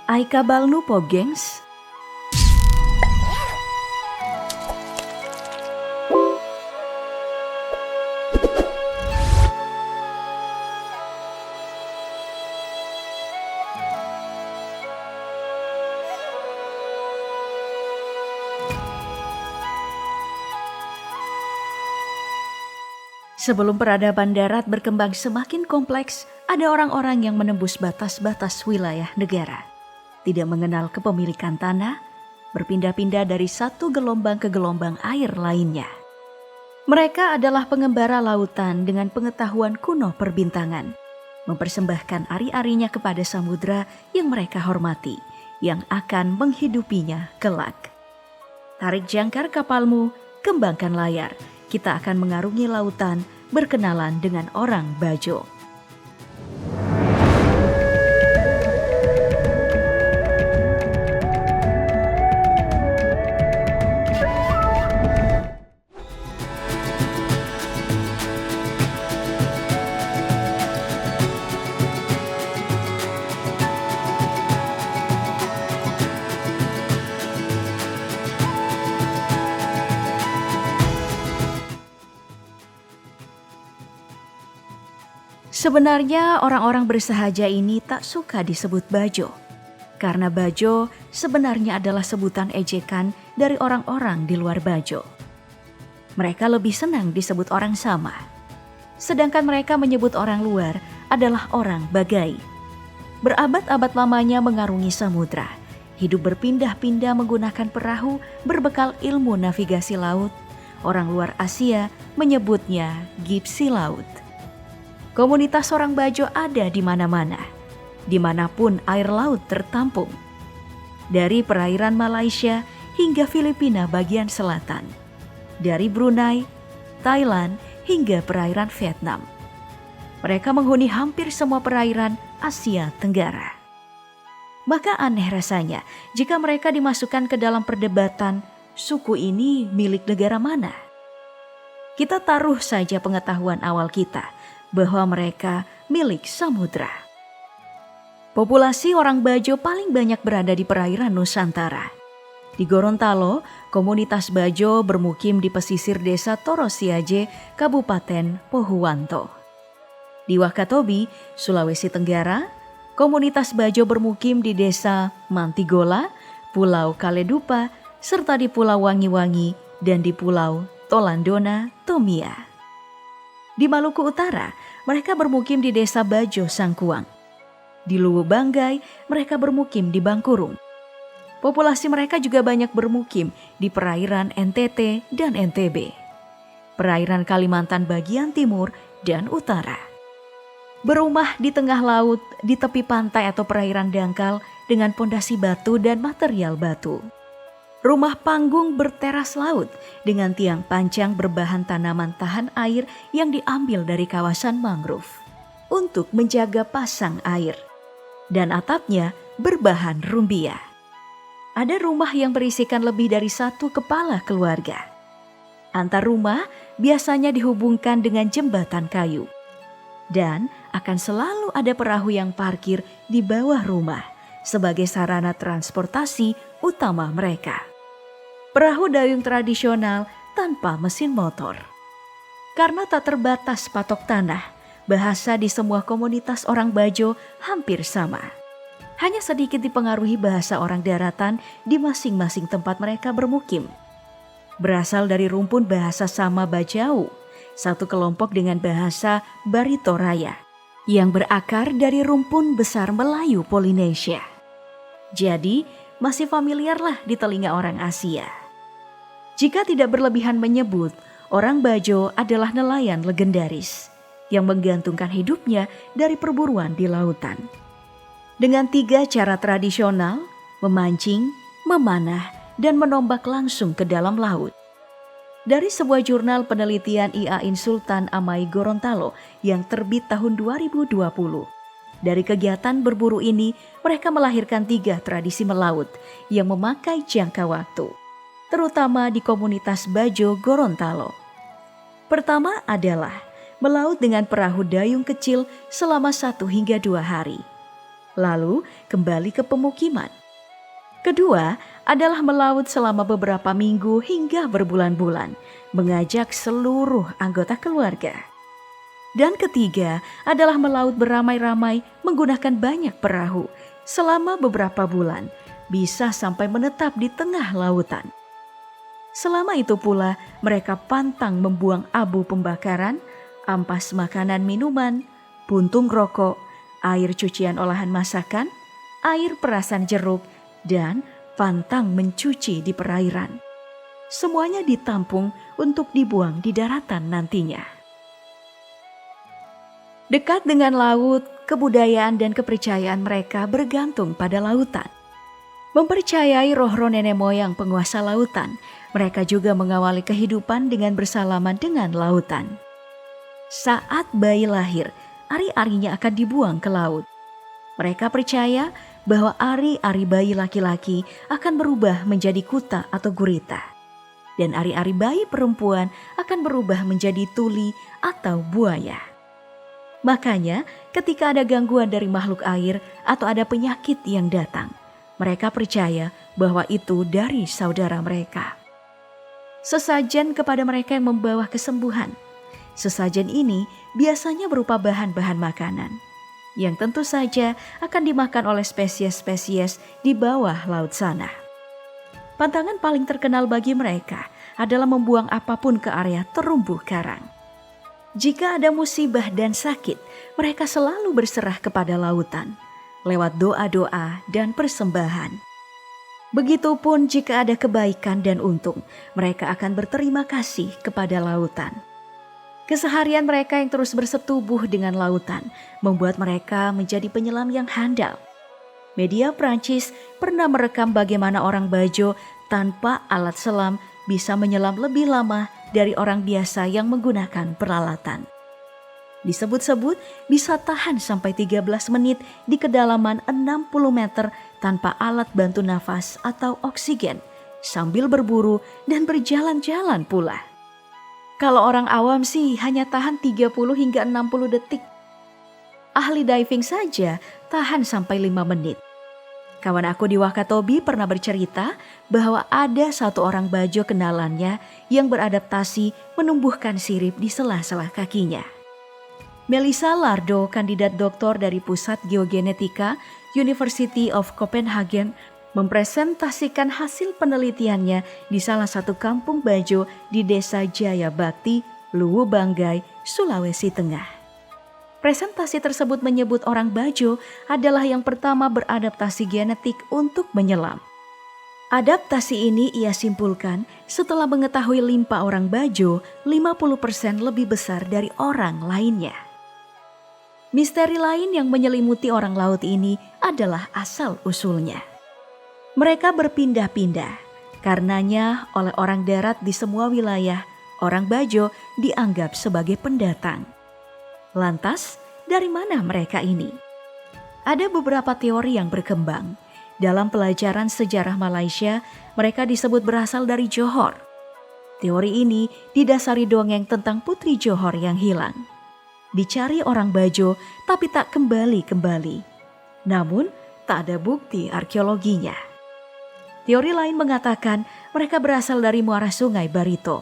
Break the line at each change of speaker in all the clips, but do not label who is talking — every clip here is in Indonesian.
Aika balnu po, gengs. Sebelum peradaban darat berkembang semakin kompleks, ada orang-orang yang menembus batas-batas wilayah negara. Tidak mengenal kepemilikan tanah, berpindah-pindah dari satu gelombang ke gelombang air lainnya. Mereka adalah pengembara lautan dengan pengetahuan kuno perbintangan, mempersembahkan ari-arinya kepada samudra yang mereka hormati, yang akan menghidupinya kelak. Tarik jangkar kapalmu, kembangkan layar, kita akan mengarungi lautan, berkenalan dengan orang Bajo. Sebenarnya orang-orang bersahaja ini tak suka disebut Bajo, karena Bajo sebenarnya adalah sebutan ejekan dari orang-orang di luar Bajo. Mereka lebih senang disebut orang sama, sedangkan mereka menyebut orang luar adalah orang Bagai. Berabad-abad lamanya mengarungi samudra, hidup berpindah-pindah menggunakan perahu berbekal ilmu navigasi laut. Orang luar Asia menyebutnya Gipsi Laut. Komunitas orang Bajo ada di mana-mana, dimanapun air laut tertampung. Dari perairan Malaysia hingga Filipina bagian selatan. Dari Brunei, Thailand hingga perairan Vietnam. Mereka menghuni hampir semua perairan Asia Tenggara. Maka aneh rasanya jika mereka dimasukkan ke dalam perdebatan suku ini milik negara mana. Kita taruh saja pengetahuan awal kita bahwa mereka milik samudra. Populasi orang Bajo paling banyak berada di perairan Nusantara. Di Gorontalo, komunitas Bajo bermukim di pesisir desa Torosiaje, Kabupaten Pohuwanto. Di Wakatobi, Sulawesi Tenggara, komunitas Bajo bermukim di desa Mantigola, Pulau Kaledupa, serta di Pulau Wangi-Wangi dan di Pulau Tolandona, Tomia. Di Maluku Utara, mereka bermukim di desa Bajo Sangkuang. Di Luwu Banggai, mereka bermukim di Bangkurung. Populasi mereka juga banyak bermukim di perairan NTT dan NTB, perairan Kalimantan bagian timur dan utara. Berumah di tengah laut, di tepi pantai atau perairan dangkal dengan pondasi batu dan material batu. Rumah panggung berteras laut dengan tiang pancang berbahan tanaman tahan air yang diambil dari kawasan mangrove untuk menjaga pasang air. Dan atapnya berbahan rumbia. Ada rumah yang berisikan lebih dari satu kepala keluarga. Antar rumah biasanya dihubungkan dengan jembatan kayu. Dan akan selalu ada perahu yang parkir di bawah rumah sebagai sarana transportasi utama mereka. Perahu dayung tradisional tanpa mesin motor. Karena tak terbatas patok tanah, bahasa di semua komunitas orang Bajo hampir sama. Hanya sedikit dipengaruhi bahasa orang daratan di masing-masing tempat mereka bermukim. Berasal dari rumpun bahasa sama Bajau, satu kelompok dengan bahasa Barito Raya, yang berakar dari rumpun besar Melayu Polinesia. Jadi, masih familiarlah di telinga orang Asia. Jika tidak berlebihan menyebut, orang Bajo adalah nelayan legendaris yang menggantungkan hidupnya dari perburuan di lautan. Dengan 3 cara tradisional, memancing, memanah, dan menombak langsung ke dalam laut. Dari sebuah jurnal penelitian IAIN Sultan Amai Gorontalo yang terbit tahun 2020, dari kegiatan berburu ini, mereka melahirkan 3 tradisi melaut yang memakai jangka waktu, terutama di komunitas Bajo Gorontalo. Pertama adalah melaut dengan perahu dayung kecil selama 1 hingga 2 hari. lalu kembali ke pemukiman. Kedua adalah melaut selama beberapa minggu hingga berbulan-bulan, mengajak seluruh anggota keluarga. Dan ketiga adalah melaut beramai-ramai menggunakan banyak perahu selama beberapa bulan, bisa sampai menetap di tengah lautan. Selama itu pula mereka pantang membuang abu pembakaran, ampas makanan minuman, puntung rokok, air cucian olahan masakan, air perasan jeruk, dan pantang mencuci di perairan. Semuanya ditampung untuk dibuang di daratan nantinya. Dekat dengan laut, kebudayaan dan kepercayaan mereka bergantung pada lautan. Mempercayai roh-roh nenek moyang penguasa lautan, mereka juga mengawali kehidupan dengan bersalaman dengan lautan. Saat bayi lahir, ari-arinya akan dibuang ke laut. Mereka percaya bahwa ari-ari bayi laki-laki akan berubah menjadi kuta atau gurita. Dan ari-ari bayi perempuan akan berubah menjadi tuli atau buaya. Makanya ketika ada gangguan dari makhluk air atau ada penyakit yang datang, mereka percaya bahwa itu dari saudara mereka. Sesajen kepada mereka yang membawa kesembuhan. Sesajen ini biasanya berupa bahan-bahan makanan yang tentu saja akan dimakan oleh spesies-spesies di bawah laut sana. Pantangan paling terkenal bagi mereka adalah membuang apapun ke area terumbu karang. Jika ada musibah dan sakit, mereka selalu berserah kepada lautan lewat doa-doa dan persembahan. Begitupun jika ada kebaikan dan untung, mereka akan berterima kasih kepada lautan. Keseharian mereka yang terus bersetubuh dengan lautan membuat mereka menjadi penyelam yang handal. Media Prancis pernah merekam bagaimana orang Bajo tanpa alat selam bisa menyelam lebih lama dari orang biasa yang menggunakan peralatan. Disebut-sebut bisa tahan sampai 13 menit di kedalaman 60 meter tanpa alat bantu nafas atau oksigen, sambil berburu dan berjalan-jalan pula. Kalau orang awam sih hanya tahan 30 hingga 60 detik. Ahli diving saja tahan sampai 5 menit. Kawan aku di Wakatobi pernah bercerita bahwa ada satu orang Bajo kenalannya yang beradaptasi menumbuhkan sirip di sela-sela kakinya. Melissa Lardo, kandidat doktor dari Pusat Geogenetika University of Copenhagen, mempresentasikan hasil penelitiannya di salah satu kampung Bajo di Desa Jaya Bakti, Luwu Banggai, Sulawesi Tengah. Presentasi tersebut menyebut orang Bajo adalah yang pertama beradaptasi genetik untuk menyelam. Adaptasi ini ia simpulkan setelah mengetahui limpa orang Bajo 50% lebih besar dari orang lainnya. Misteri lain yang menyelimuti orang laut ini adalah asal-usulnya. Mereka berpindah-pindah, karenanya oleh orang darat di semua wilayah, orang Bajo dianggap sebagai pendatang. Lantas, dari mana mereka ini? Ada beberapa teori yang berkembang. Dalam pelajaran sejarah Malaysia, mereka disebut berasal dari Johor. Teori ini didasari dongeng tentang Putri Johor yang hilang. Dicari orang Bajo tapi tak kembali-kembali. Namun tak ada bukti arkeologinya. Teori lain mengatakan mereka berasal dari muara sungai Barito.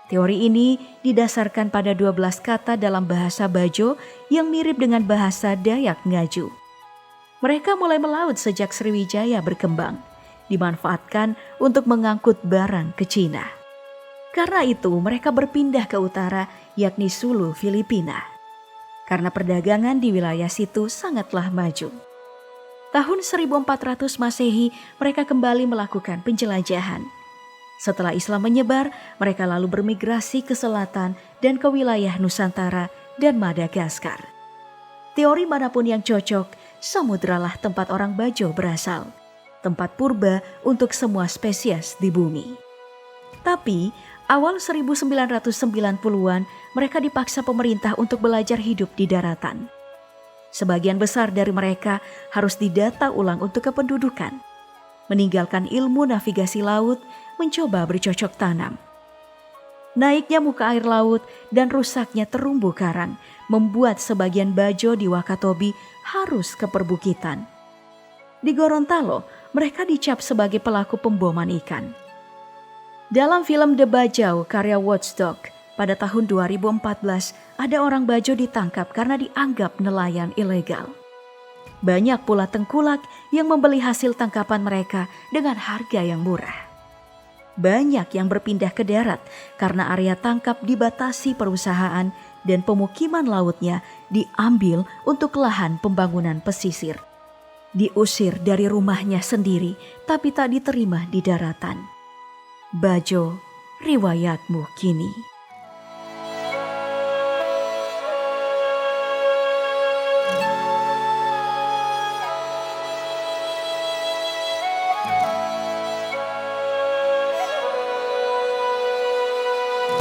Teori ini didasarkan pada 12 kata dalam bahasa Bajo yang mirip dengan bahasa Dayak Ngaju. Mereka mulai melaut sejak Sriwijaya berkembang, dimanfaatkan untuk mengangkut barang ke Cina. Karena itu mereka berpindah ke utara, yakni Sulu, Filipina. Karena perdagangan di wilayah situ sangatlah maju. Tahun 1400 Masehi mereka kembali melakukan penjelajahan. Setelah Islam menyebar, mereka lalu bermigrasi ke selatan dan ke wilayah Nusantara dan Madagaskar. Teori manapun yang cocok, samudralah tempat orang Bajo berasal. Tempat purba untuk semua spesies di bumi. Tapi awal 1990-an mereka dipaksa pemerintah untuk belajar hidup di daratan. Sebagian besar dari mereka harus didata ulang untuk kependudukan. Meninggalkan ilmu navigasi laut, mencoba bercocok tanam. Naiknya muka air laut dan rusaknya terumbu karang membuat sebagian Bajo di Wakatobi harus ke perbukitan. Di Gorontalo, mereka dicap sebagai pelaku pemboman ikan. Dalam film The Bajau karya Watchdog, pada tahun 2014 ada orang Bajo ditangkap karena dianggap nelayan ilegal. Banyak pula tengkulak yang membeli hasil tangkapan mereka dengan harga yang murah. Banyak yang berpindah ke darat karena area tangkap dibatasi perusahaan dan pemukiman lautnya diambil untuk lahan pembangunan pesisir. Diusir dari rumahnya sendiri tapi tak diterima di daratan. Bajo, riwayatmu kini.